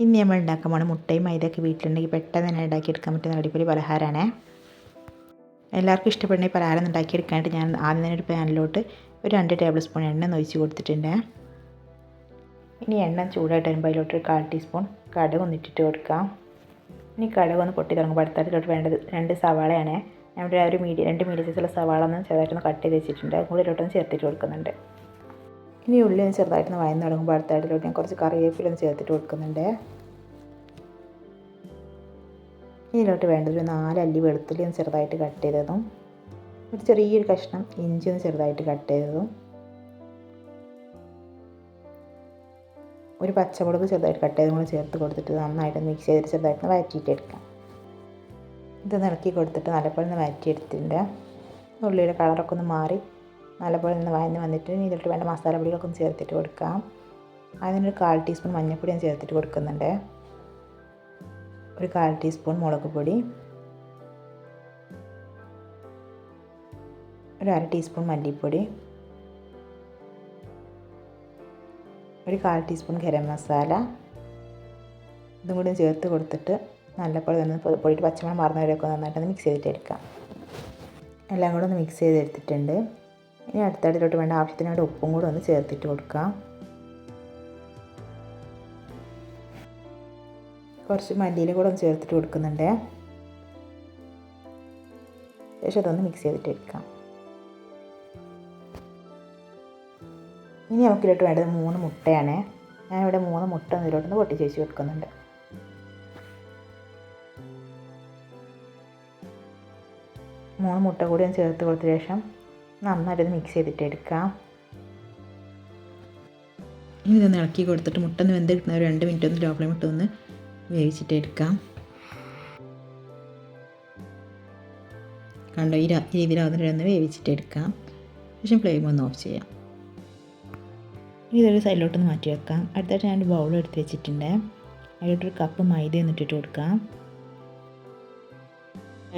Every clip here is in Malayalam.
ഇന്ന് നമ്മൾ ഉണ്ടാക്കാൻ പോണ മുട്ടയും മൈദയൊക്കെ വീട്ടിലുണ്ടെങ്കിൽ പെട്ടെന്ന് തന്നെ ഉണ്ടാക്കിയെടുക്കാൻ പറ്റുന്ന അടിപൊളി പലഹാരമാണ്. എല്ലാവർക്കും ഇഷ്ടപ്പെടുന്ന ഈ പലഹാരം ഉണ്ടാക്കിയെടുക്കാനായിട്ട് ഞാൻ ആദ്യം തന്നെ ഒരു പാനിലോട്ട് ഒരു 2 ടേബിൾ സ്പൂൺ എണ്ണ ഒഴിച്ച് കൊടുത്തിട്ടുണ്ട്. ഇനി എണ്ണ ചൂടായിട്ട് വരുമ്പോൾ അതിലോട്ട് 1/4 ടീസ്പൂൺ കടുക് ഒന്നിട്ടിട്ട് കൊടുക്കാം. ഇനി കടുക് ഒന്ന് പൊട്ടി തുടങ്ങുമ്പോൾ അടുത്തതിലോട്ട് വേണ്ടത് 2 സവാളയാണ്. ഞാൻ ഇവിടെ ഒരു രണ്ട് മീഡിയം സൈസുള്ള സവാള ഒന്ന് ചെറുതായിട്ടൊന്ന് കട്ട് ചെയ്ത് വെച്ചിട്ടുണ്ട്. അത് കൂടി ഇതിലോട്ടൊന്ന് ചേർത്തിട്ട് കൊടുക്കുന്നുണ്ട്. ഇനി ഉള്ളി ഒന്ന് ചെറുതായിട്ടൊന്ന് വഴന്ന് തുടങ്ങുമ്പോൾ അടുത്തതിലോട്ട് ഞാൻ കുറച്ച് കറിവേപ്പില ഒന്ന് ചേർത്തിട്ട് കൊടുക്കുന്നുണ്ട്. ഇതിലോട്ട് വേണ്ടത് ഒരു 4 അല്ലി വെളുത്തുള്ളി ഒന്ന് ചെറുതായിട്ട് കട്ട് ചെയ്തതും ഒരു ചെറിയൊരു കഷ്ണം ഇഞ്ചി ഒന്ന് ചെറുതായിട്ട് കട്ട് ചെയ്തതും ഒരു പച്ചമുളക് ചെറുതായിട്ട് കട്ട് ചെയ്തും കൂടി ചേർത്ത് കൊടുത്തിട്ട് നന്നായിട്ട് മിക്സ് ചെയ്തിട്ട് ചെറുതായിട്ട് വഴറ്റിയിട്ട് എടുക്കാം. ഇതൊന്ന് ഇളക്കി കൊടുത്തിട്ട് നല്ലപോലെ ഒന്ന് വഴറ്റിയെടുത്തിട്ടുണ്ട്. ഉള്ളിയുടെ കളറൊക്കെ ഒന്ന് മാറി നല്ലപോലെ ഒന്ന് വഴന്ന് വന്നിട്ട് ഇതിലോട്ട് വേണ്ട മസാലപ്പൊടികളൊക്കെ ഒന്ന് ചേർത്തിട്ട് കൊടുക്കാം. അതിനൊരു 1/4 ടീസ്പൂൺ മഞ്ഞൾപ്പൊടി ഞാൻ ചേർത്തിട്ട് കൊടുക്കുന്നുണ്ട്. ഒരു 1/4 ടീസ്പൂൺ മുളക് പൊടി, ഒരു 1/2 ടീസ്പൂൺ മല്ലിപ്പൊടി, ഒരു 1/4 ടീസ്പൂൺ ഗരം മസാല, ഇതും കൂടി ചേർത്ത് കൊടുത്തിട്ട് നല്ലപോലെ ഒന്ന് പൊടിയിട്ട് പച്ചമണം മാറുന്നവരെയൊക്കെ നന്നായിട്ടൊന്ന് മിക്സ് ചെയ്തിട്ട് എടുക്കാം. എല്ലാം കൂടെ ഒന്ന് മിക്സ് ചെയ്തെടുത്തിട്ടുണ്ട്. ഇനി അടുത്തതിലോട്ട് വേണ്ട ആവശ്യത്തിന് വേണ്ട ഉപ്പും കൂടെ ഒന്ന് ചേർത്തിട്ട് കൊടുക്കാം. കുറച്ച് മല്ലിയില കൂടെ ഒന്ന് ചേർത്തിട്ട് കൊടുക്കുന്നുണ്ട്. ശേഷം അതൊന്ന് മിക്സ് ചെയ്തിട്ട് എടുക്കാം. ഇനി നമുക്കിലോട്ട് വേണ്ടത് 3 മുട്ടയാണ്. ഞാനിവിടെ 3 മുട്ട ഇതിലോട്ടൊന്ന് പൊട്ടിച്ച് വെച്ച് കൊടുക്കുന്നുണ്ട്. മൂന്ന് മുട്ട കൂടി ഒന്ന് ചേർത്ത് കൊടുത്ത ശേഷം നന്നായിട്ട് മിക്സ് ചെയ്തിട്ട് എടുക്കാം. ഇനി ഇതൊന്ന് ഇളക്കി കൊടുത്തിട്ട് മുട്ട ഒന്ന് വെന്ത് കിട്ടുന്ന ഒരു 2 മിനിറ്റ് ഒന്ന് ലോ ഫ്ലെയിം ഇട്ട് ഒന്ന് വേവിച്ചിട്ട് എടുക്കാം. കണ്ടോ, ഈ രീതിയിലാവുന്നതിനൊന്ന് വേവിച്ചിട്ട് എടുക്കാം. ശേഷം ഫ്ലെയിം ഒന്ന് ഓഫ് ചെയ്യാം. ഇനി ഇതൊരു സൈഡിലോട്ടൊന്ന് മാറ്റി വെക്കാം. അടുത്തായിട്ട് ഞാൻ ഒരു ബൗൾ എടുത്ത് വെച്ചിട്ടുണ്ട്. അതിലോട്ടൊരു കപ്പ് മൈദ ഒന്നിട്ടിട്ട് കൊടുക്കാം.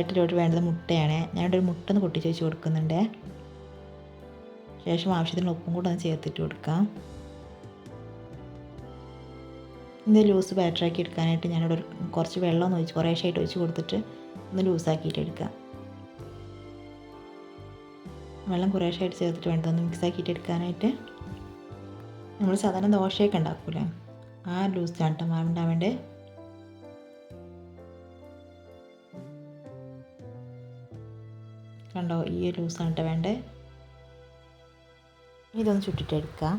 അതിലോട്ട് വേണ്ടത് മുട്ടയാണ്. ഞാനിവിടെ ഒരു മുട്ട ഒന്ന് പൊട്ടിച്ച് വെച്ച് കൊടുക്കുന്നുണ്ട്. ശേഷം ആവശ്യത്തിന് ഉപ്പും കൂടെ ഒന്ന് ചേർത്തിട്ട് കൊടുക്കാം. ഇത് ലൂസ് ബാറ്ററാക്കി എടുക്കാനായിട്ട് ഞാനിവിടെ കുറച്ച് വെള്ളം ഒന്ന് ഒഴിച്ച് കുറേശ്ശായിട്ട് ഒഴിച്ച് കൊടുത്തിട്ട് ഒന്ന് ലൂസാക്കിയിട്ട് എടുക്കാം. വെള്ളം കുറേശ്ശായിട്ട് ചേർത്തിട്ട് വേണ്ടത് ഒന്ന് മിക്സ് ആക്കിയിട്ട് എടുക്കാനായിട്ട്. നമ്മൾ സാധാരണ ദോശയൊക്കെ ഉണ്ടാക്കൂലേ, ആ ലൂസ് ചാട്ടം ഉണ്ടാവേണ്ടേ. കണ്ടോ, ഈ ഒരു ലൂസാണ് വേണ്ടേ. ഇതൊന്ന് ചുട്ടിട്ടെടുക്കാം.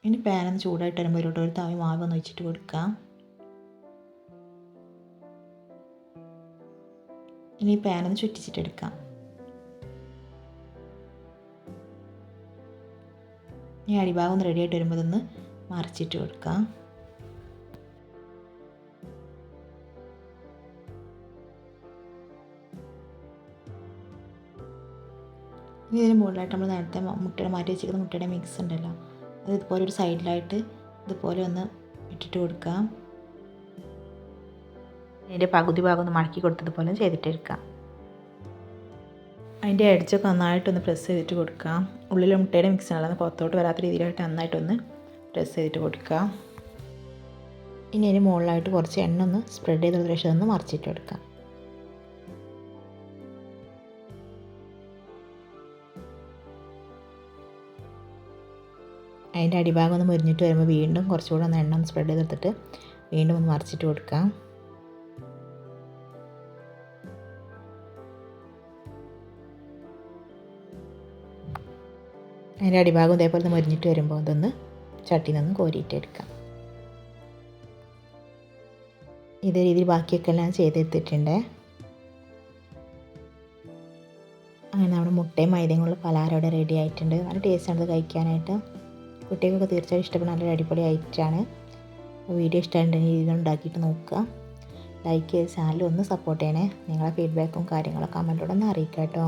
ഇനി പാനൊന്ന് ചൂടായിട്ട് വരുമ്പോൾ ഇതിലോട്ട് ഒരു തവി മാവ് ഒന്ന് ഒഴിച്ചിട്ട് കൊടുക്കാം. ഇനി പാനൊന്ന് ചുറ്റിച്ചിട്ടെടുക്കാം. ഇനി അടിഭാഗം ഒന്ന് റെഡി ആയിട്ട് വരുമ്പോൾ ഇതൊന്ന് മറിച്ചിട്ട് കൊടുക്കാം. ഇനി ഇതിന് മുകളിലായിട്ട് നമ്മൾ നേരത്തെ മുട്ടയുടെ മാറ്റി വെച്ചിരിക്കുന്ന മുട്ടയുടെ മിക്സ് ഉണ്ടല്ലോ, അത് ഇതുപോലെ ഒരു സൈഡിലായിട്ട് ഇതുപോലെ ഒന്ന് ഇട്ടിട്ട് കൊടുക്കാം. അതിൻ്റെ പകുതി ഭാഗം ഒന്ന് മടക്കി കൊടുത്തതുപോലെ ചെയ്തിട്ടെടുക്കാം. അതിൻ്റെ എഡ്ജൊക്കെ നന്നായിട്ടൊന്ന് പ്രസ് ചെയ്തിട്ട് കൊടുക്കാം. ഉള്ളിലെ മുട്ടയുടെ മിക്സ് ഉള്ളത് പുറത്തോട്ട് വരാത്ത രീതിയിലായിട്ട് നന്നായിട്ടൊന്ന് പ്രസ് ചെയ്തിട്ട് കൊടുക്കാം. ഇനി അതിന് മുകളിലായിട്ട് കുറച്ച് എണ്ണ ഒന്ന് സ്പ്രെഡ് ചെയ്ത ശേഷം ഒന്ന് മറിച്ചിട്ട് കൊടുക്കാം. അതിൻ്റെ അടിഭാഗം ഒന്ന് മുരിഞ്ഞിട്ട് വരുമ്പോൾ വീണ്ടും കുറച്ചുകൂടെ ഒന്ന് എണ്ണ ഒന്ന് സ്പ്രെഡ് ചെയ്തെടുത്തിട്ട് വീണ്ടും ഒന്ന് മറിച്ചിട്ട് കൊടുക്കാം. അതിൻ്റെ അടിഭാഗം ഇതേപോലെ ഒന്ന് മുരിഞ്ഞിട്ട് വരുമ്പോൾ അതൊന്ന് ചട്ടിയിൽ നിന്ന് കോരിയിട്ട് എടുക്കാം. ഇതേ രീതിയിൽ ബാക്കിയൊക്കെ എല്ലാം ചെയ്തെടുത്തിട്ടുണ്ട്. അങ്ങനെ നമ്മുടെ മുട്ടയും മൈദയും കൊണ്ടുള്ള പലഹാരം ഇവിടെ റെഡി ആയിട്ടുണ്ട്. നല്ല ടേസ്റ്റാണ് ഇത് കഴിക്കാനായിട്ട്. കുട്ടികൾക്കൊക്കെ തീർച്ചയായും ഇഷ്ടപ്പെടുന്ന നല്ലൊരു അടിപൊളി ഐറ്റമാണ്. വീഡിയോ ഇഷ്ടമായിട്ടുണ്ടെങ്കിൽ ഇതുണ്ടാക്കിയിട്ട് നോക്കുക. ലൈക്ക് ചെയ്ത് ചാനൽ ഒന്ന് സപ്പോർട്ട് ചെയ്യണേ. നിങ്ങളെ ഫീഡ്ബാക്കും കാര്യങ്ങളൊക്കെ കമൻറ്റിലൂടെ ഒന്ന് അറിയിക്കാം കേട്ടോ.